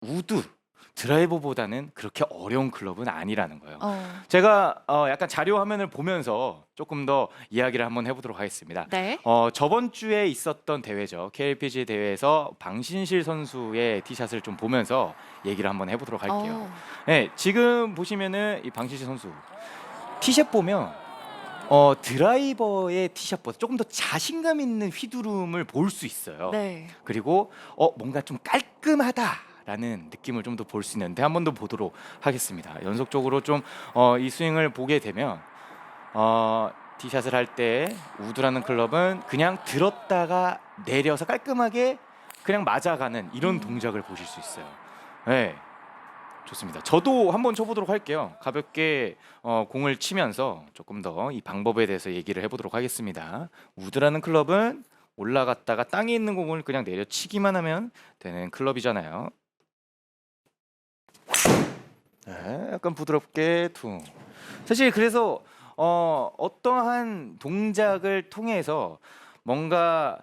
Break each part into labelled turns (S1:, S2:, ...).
S1: 우드 드라이버보다는 그렇게 어려운 클럽은 아니라는 거예요.
S2: 어.
S1: 제가 약간 자료 화면을 보면서 조금 더 이야기를 한번 해보도록 하겠습니다.
S2: 네.
S1: 저번 주에 있었던 대회죠. KLPG 대회에서 방신실 선수의 티샷을 좀 보면서 얘기를 한번 해보도록 할게요.
S2: 어.
S1: 네, 지금 보시면은 이 방신실 선수 티샷 보면 드라이버의 티샷보다 조금 더 자신감 있는 휘두름을 볼 수 있어요.
S2: 네.
S1: 그리고 뭔가 좀 깔끔하다라는 느낌을 좀 더 볼 수 있는데 한 번 더 보도록 하겠습니다. 연속적으로 좀 이 스윙을 보게 되면 티샷을 할 때 우드라는 클럽은 그냥 들었다가 내려서 깔끔하게 그냥 맞아가는 이런 동작을 보실 수 있어요. 네. 좋습니다. 저도 한번 쳐보도록 할게요. 가볍게 공을 치면서 조금 더 이 방법에 대해서 얘기를 해보도록 하겠습니다. 우드라는 클럽은 올라갔다가 땅에 있는 공을 그냥 내려치기만 하면 되는 클럽이잖아요. 네, 약간 부드럽게 퉁. 사실 그래서 어떠한 동작을 통해서 뭔가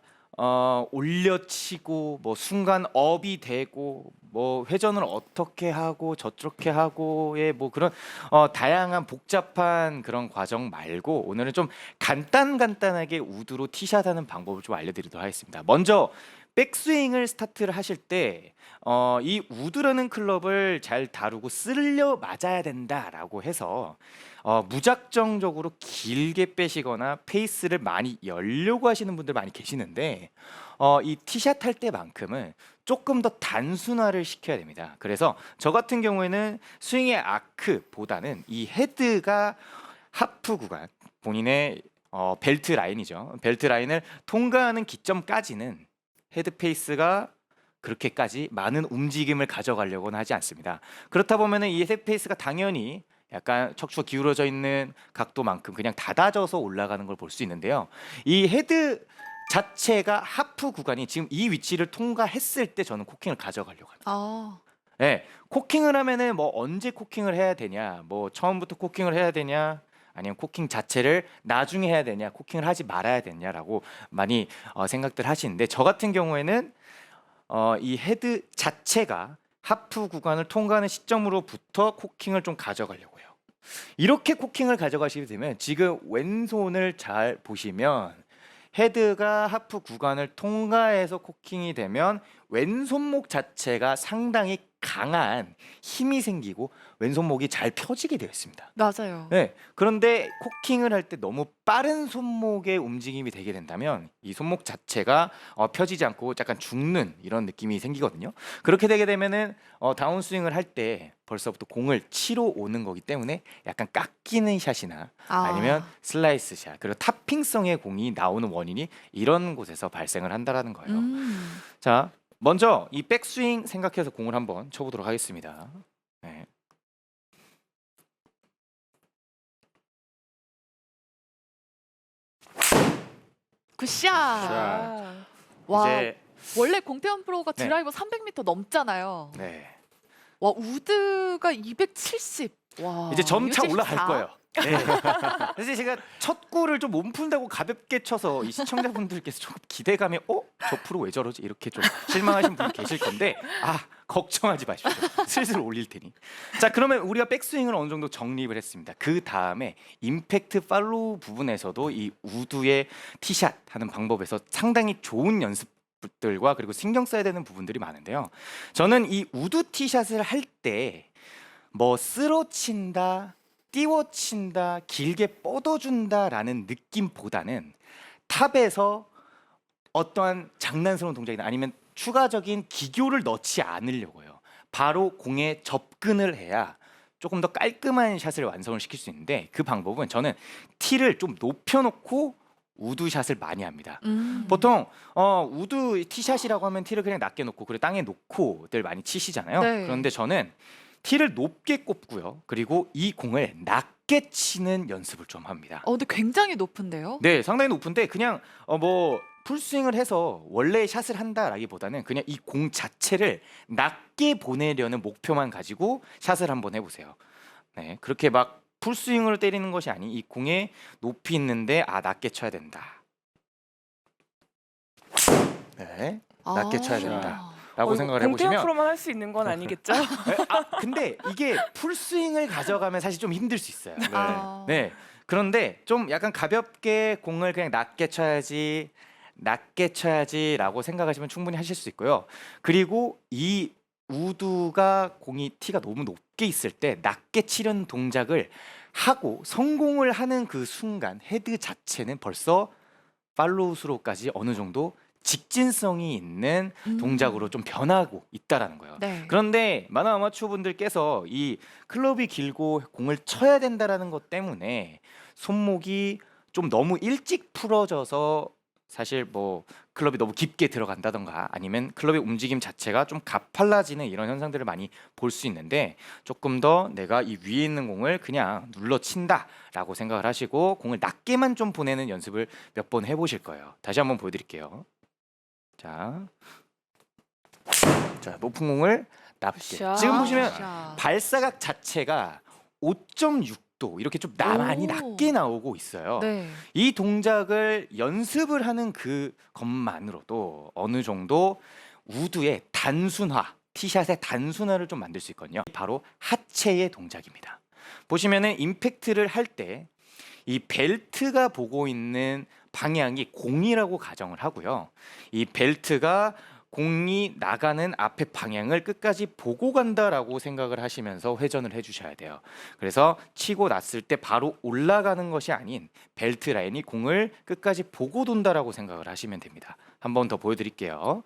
S1: 올려치고 뭐 순간 업이 되고 뭐 회전을 어떻게 하고 저렇게 하고의 뭐 그런 다양한 복잡한 그런 과정 말고 오늘은 좀 간단하게 우드로 티샷하는 방법을 좀 알려드리도록 하겠습니다. 먼저 백스윙을 스타트를 하실 때 이 우드라는 클럽을 잘 다루고 쓸려 맞아야 된다라고 해서 무작정적으로 길게 빼시거나 페이스를 많이 열려고 하시는 분들 많이 계시는데 이 티샷 할 때만큼은 조금 더 단순화를 시켜야 됩니다. 그래서 저 같은 경우에는 스윙의 아크보다는 이 헤드가 하프 구간 본인의 벨트 라인이죠. 벨트 라인을 통과하는 기점까지는 헤드 페이스가 그렇게까지 많은 움직임을 가져가려고는 하지 않습니다. 그렇다 보면은 이 헤드 페이스가 당연히 약간 척추가 기울어져 있는 각도만큼 그냥 닫아져서 올라가는 걸 볼 수 있는데요. 이 헤드 자체가 하프 구간이 지금 이 위치를 통과했을 때 저는 코킹을 가져가려고 합니다.
S2: 아.
S1: 네, 코킹을 하면은 뭐 언제 코킹을 해야 되냐, 뭐 처음부터 코킹을 해야 되냐, 아니면 코킹 자체를 나중에 해야 되냐, 코킹을 하지 말아야 되냐라고 많이 생각들 하시는데 저 같은 경우에는 이 헤드 자체가 하프 구간을 통과하는 시점으로부터 코킹을 좀 가져가려고 해요. 이렇게 코킹을 가져가시게 되면 지금 왼손을 잘 보시면 헤드가 하프 구간을 통과해서 코킹이 되면 왼손목 자체가 상당히 강한 힘이 생기고 왼손목이 잘 펴지게 되어 있습니다.
S2: 맞아요.
S1: 네, 그런데 코킹을 할 때 너무 빠른 손목의 움직임이 되게 된다면 이 손목 자체가 펴지지 않고 약간 죽는 이런 느낌이 생기거든요. 그렇게 되게 되면은 다운스윙을 할 때 벌써부터 공을 치러 오는 거기 때문에 약간 깎이는 샷이나 아니면
S2: 아.
S1: 슬라이스 샷 그리고 탑핑성의 공이 나오는 원인이 이런 곳에서 발생을 한다라는 거예요.
S2: 음.
S1: 자, 먼저 이 백스윙 생각해서 공을 한번 쳐보도록 하겠습니다. 네.
S2: 굿샷. 와,
S1: 이제
S2: 원래 공태현 프로가
S1: 네.
S2: 드라이버 300m 넘잖아요.
S1: 네.
S2: 와, 우드가 270. 와.
S1: 이제 점차
S2: 274?
S1: 올라갈 거예요. 네. 그래서 제가 첫 골을 좀 몸 푼다고 가볍게 쳐서 이 시청자분들께서 조금 기대감에 저 프로 왜 저러지? 이렇게 좀 실망하신 분 계실 건데 걱정하지 마십시오. 슬슬 올릴 테니. 자, 그러면 우리가 백스윙을 어느 정도 정립을 했습니다. 그 다음에 임팩트 팔로우 부분에서도 이 우드의 티샷 하는 방법에서 상당히 좋은 연습들과 그리고 신경 써야 되는 부분들이 많은데요. 저는 이 우드 티샷을 할 때 뭐 쓰러친다, 띄워친다, 길게 뻗어준다라는 느낌보다는 탑에서 어떠한 장난스러운 동작이나 아니면 추가적인 기교를 넣지 않으려고 해요. 바로 공에 접근을 해야 조금 더 깔끔한 샷을 완성을 시킬 수 있는데 그 방법은 저는 티를 좀 높여놓고 우드샷을 많이 합니다. 보통 우드 티샷이라고 하면 티를 그냥 낮게 놓고 그리고 땅에 놓고들 많이 치시잖아요.
S2: 네.
S1: 그런데 저는 티를 높게 꼽고요. 그리고 이 공을 낮게 치는 연습을 좀 합니다.
S2: 근데 굉장히 높은데요?
S1: 네, 상당히 높은데 그냥 뭐 풀스윙을 해서 원래 샷을 한다라기보다는 그냥 이 공 자체를 낮게 보내려는 목표만 가지고 샷을 한번 해보세요. 네, 그렇게 막 풀스윙으로 때리는 것이 아닌 이 공에 높이 있는데 낮게 쳐야 된다. 네, 낮게 쳐야 된다. 라고 생각을
S3: 공태현
S1: 해보시면
S3: 프로만 할 수 있는 건 아니겠죠?
S1: 근데 이게 풀스윙을 가져가면 사실 좀 힘들 수 있어요.
S2: 아.
S1: 네. 그런데 좀 약간 가볍게 공을 그냥 낮게 쳐야지라고 생각하시면 충분히 하실 수 있고요. 그리고 이 우드가 티가 너무 높게 있을 때 낮게 치려는 동작을 하고 성공을 하는 그 순간 헤드 자체는 벌써 팔로우 스로우까지 어느 정도 직진성이 있는 동작으로 좀 변하고 있다라는 거예요.
S2: 네.
S1: 그런데 많은 아마추어 분들께서 이 클럽이 길고 공을 쳐야 된다라는 것 때문에 손목이 좀 너무 일찍 풀어져서 사실 뭐 클럽이 너무 깊게 들어간다던가 아니면 클럽의 움직임 자체가 좀 가팔라지는 이런 현상들을 많이 볼 수 있는데 조금 더 내가 이 위에 있는 공을 그냥 눌러 친다라고 생각을 하시고 공을 낮게만 좀 보내는 연습을 몇 번 해보실 거예요. 다시 한번 보여드릴게요. 자, 높은 공을 낮게.
S3: 샷.
S1: 지금 보시면
S2: 자.
S1: 발사각 자체가 5.6도 이렇게 좀 많이
S2: 오.
S1: 낮게 나오고 있어요.
S2: 네.
S1: 이 동작을 연습을 하는 그 것만으로도 어느 정도 우드의 단순화, 티샷의 단순화를 좀 만들 수 있거든요. 바로 하체의 동작입니다. 보시면은 임팩트를 할 때 이 벨트가 보고 있는 방향이 공이라고 가정을 하고요. 이 벨트가 공이 나가는 앞의 방향을 끝까지 보고 간다라고 생각을 하시면서 회전을 해주셔야 돼요. 그래서 치고 났을 때 바로 올라가는 것이 아닌 벨트 라인이 공을 끝까지 보고 돈다라고 생각을 하시면 됩니다. 한 번 더 보여드릴게요.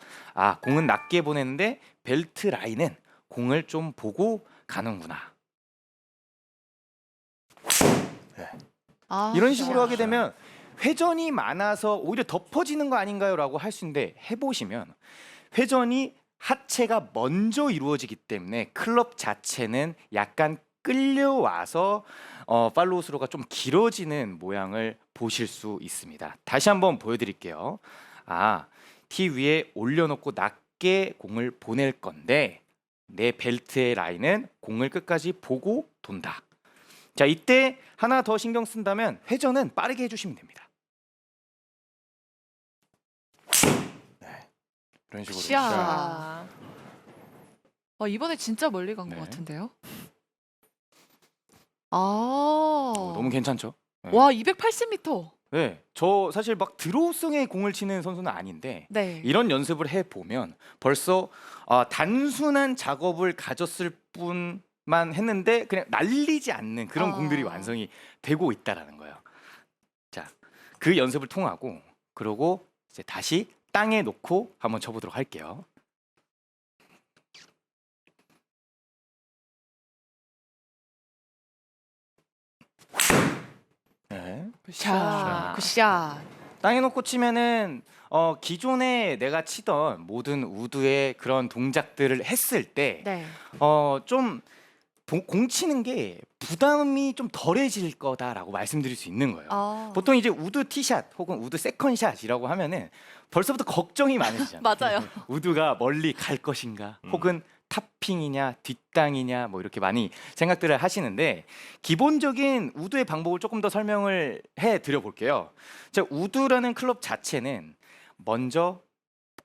S1: 공은 낮게 보내는데 벨트 라인은 공을 좀 보고 가는구나. 이런 식으로 하게 되면 회전이 많아서 오히려 덮어지는 거 아닌가요? 라고 할 수 있는데 해보시면 회전이 하체가 먼저 이루어지기 때문에 클럽 자체는 약간 끌려와서 팔로우 스로가 좀 길어지는 모양을 보실 수 있습니다. 다시 한번 보여드릴게요. 티 위에 올려놓고 낮게 공을 보낼 건데 내 벨트의 라인은 공을 끝까지 보고 돈다. 자, 이때 하나 더 신경 쓴다면 회전은 빠르게 해주시면 됩니다. 이런 식으로.
S2: 샷.
S3: 아,
S2: 이번에 진짜 멀리 간 것
S1: 네.
S2: 같은데요.
S1: 너무 괜찮죠? 네.
S2: 와, 280m.
S1: 네, 저 사실 막 드로우성의 공을 치는 선수는 아닌데
S2: 네.
S1: 이런 연습을 해 보면 벌써 단순한 작업을 가졌을 뿐만 했는데 그냥 날리지 않는 그런 공들이 완성이 되고 있다라는 거예요. 자, 그 연습을 통하고 그러고 이제 다시 땅에 놓고 한번 쳐보도록 할게요. 네.
S2: 자, 굿샷.
S1: 땅에 놓고 치면은 기존에 내가 치던 모든 우드의 그런 동작들을 했을 때
S2: 네.
S1: 좀 공 치는 게 부담이 좀 덜해질 거다라고 말씀드릴 수 있는 거예요. 보통 이제 우드 티샷 혹은 우드 세컨샷이라고 하면은 벌써부터 걱정이 많으시잖아요.
S2: 맞아요.
S1: 우드가 멀리 갈 것인가 혹은 탑핑이냐 뒷땅이냐 뭐 이렇게 많이 생각들을 하시는데 기본적인 우드의 방법을 조금 더 설명을 해 드려 볼게요. 자, 우드라는 클럽 자체는 먼저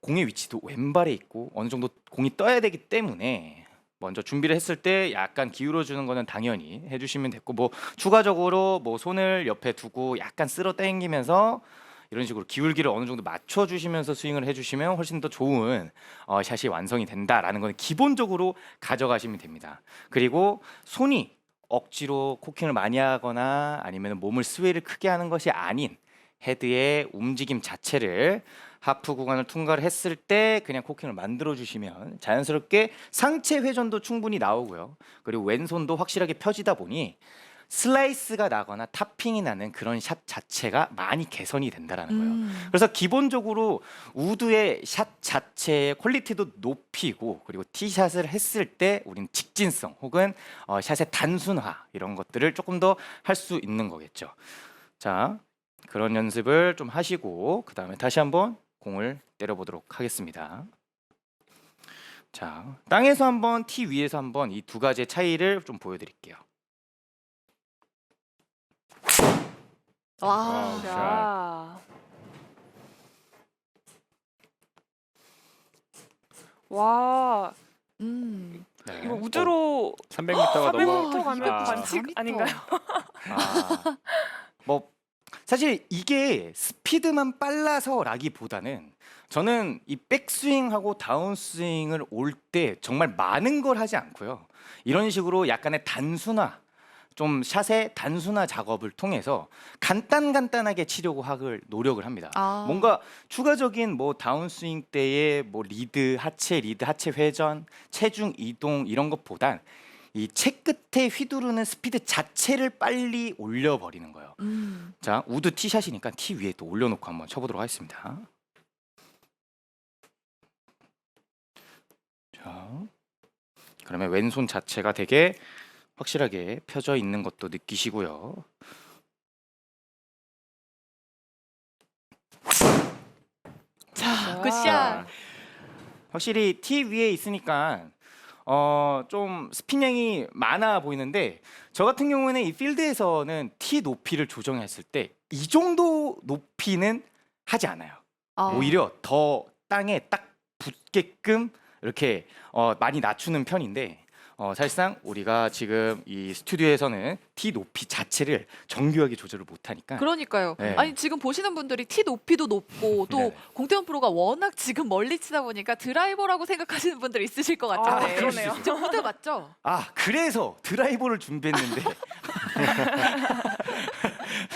S1: 공의 위치도 왼발에 있고 어느 정도 공이 떠야 되기 때문에 먼저 준비를 했을 때 약간 기울여 주는 거는 당연히 해주시면 됐고 뭐 추가적으로 뭐 손을 옆에 두고 약간 쓸어 당기면서 이런 식으로 기울기를 어느 정도 맞춰 주시면서 스윙을 해주시면 훨씬 더 좋은 샷이 완성이 된다라는 건 기본적으로 가져가시면 됩니다. 그리고 손이 억지로 코킹을 많이 하거나 아니면 몸을 스웨이를 크게 하는 것이 아닌 헤드의 움직임 자체를 하프 구간을 통과를 했을 때 그냥 코킹을 만들어 주시면 자연스럽게 상체 회전도 충분히 나오고요. 그리고 왼손도 확실하게 펴지다 보니 슬라이스가 나거나 탑핑이 나는 그런 샷 자체가 많이 개선이 된다라는 거예요. 그래서 기본적으로 우드의 샷 자체의 퀄리티도 높이고 그리고 티샷을 했을 때 우리는 직진성 혹은 샷의 단순화 이런 것들을 조금 더 할 수 있는 거겠죠. 자, 그런 연습을 좀 하시고 그 다음에 다시 한번 공을 때려보도록 하겠습니다. 자, 땅에서 한번 티 위에서 한번 이 두 가지의 차이를 좀 보여드릴게요.
S2: 와.
S3: 자, 와,
S2: 음.
S1: 네.
S3: 이거 우주로
S4: 300m가
S3: 400m
S4: 넘어.
S3: 가면
S4: 아.
S3: 반칙
S2: 4m.
S3: 아닌가요?
S1: 아, 뭐 사실 이게 스피드만 빨라서라기보다는 저는 이 백스윙하고 다운스윙을 올 때 정말 많은 걸 하지 않고요. 이런 식으로 약간의 단순화, 좀 샷의 단순화 작업을 통해서 간단하게 치려고 노력을 합니다.
S2: 아.
S1: 뭔가 추가적인 뭐 다운스윙 때의 뭐 리드, 하체 회전, 체중 이동 이런 것보단 이 채 끝에 휘두르는 스피드 자체를 빨리 올려버리는 거예요. 자, 우드 티샷이니까 티 위에 또 올려놓고 한번 쳐보도록 하겠습니다. 자, 그러면 왼손 자체가 되게 확실하게 펴져 있는 것도 느끼시고요.
S2: 자,
S3: 와.
S2: 굿샷.
S1: 확실히 티 위에 있으니까 좀 스핀량이 많아 보이는데 저 같은 경우에는 이 필드에서는 티 높이를 조정했을 때 이 정도 높이는 하지 않아요.
S2: 아.
S1: 오히려 더 땅에 딱 붙게끔 이렇게 많이 낮추는 편인데 사실상 우리가 지금 이 스튜디오에서는 티 높이 자체를 정교하게 조절을 못하니까
S2: 그러니까요.
S1: 네.
S2: 아니 지금 보시는 분들이 티 높이도 높고 또
S1: 네.
S2: 공태현 프로가 워낙 지금 멀리 치다 보니까 드라이버라고 생각하시는 분들이 있으실 것
S3: 아,
S2: 같은데.
S3: 그러네요.
S2: 진짜 우드 맞죠?
S1: 아, 그래서 드라이버를 준비했는데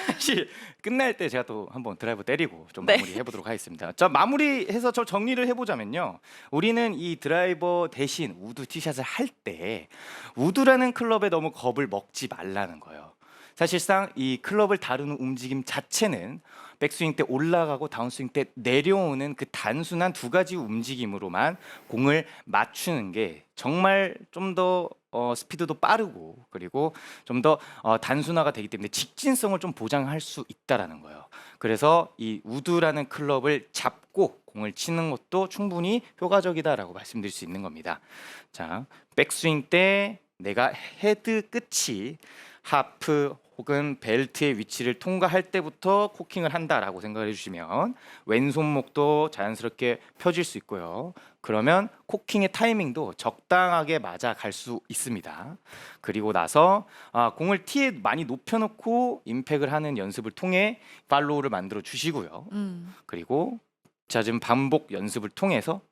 S1: 사실 끝날 때 제가 또 한번 드라이버 때리고 좀
S2: 네.
S1: 마무리 해보도록 하겠습니다. 자, 마무리해서 저 정리를 해보자면요. 우리는 이 드라이버 대신 우드 티샷을 할 때 우드라는 클럽에 너무 겁을 먹지 말라는 거예요. 사실상 이 클럽을 다루는 움직임 자체는 백스윙 때 올라가고 다운스윙 때 내려오는 그 단순한 두 가지 움직임으로만 공을 맞추는 게 정말 좀 더 스피드도 빠르고 그리고 좀 더 단순화가 되기 때문에 직진성을 좀 보장할 수 있다라는 거예요. 그래서 이 우드라는 클럽을 잡고 공을 치는 것도 충분히 효과적이다라고 말씀드릴 수 있는 겁니다. 자, 백스윙 때 내가 헤드 끝이 하프 혹은 벨트의 위치를 통과할 때부터 코킹을 한다라고 생각을 해주시면 왼손목도 자연스럽게 펴질 수 있고요. 그러면 코킹의 타이밍도 적당하게 맞아갈 수 있습니다. 그리고 나서 공을 티에 많이 높여놓고 임팩을 하는 연습을 통해 팔로우를 만들어 주시고요. 그리고 잦은 반복 연습을 통해서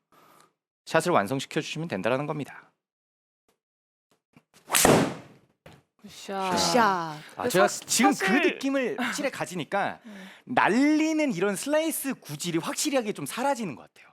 S1: 샷을 완성시켜 주시면 된다는 겁니다.
S3: 굿샷.
S2: 굿샷.
S1: 아, 제가 지금
S3: 사실-
S1: 그 느낌을 확실히 가지니까 날리는 이런 슬라이스 구질이 확실하게 좀 사라지는 것 같아요.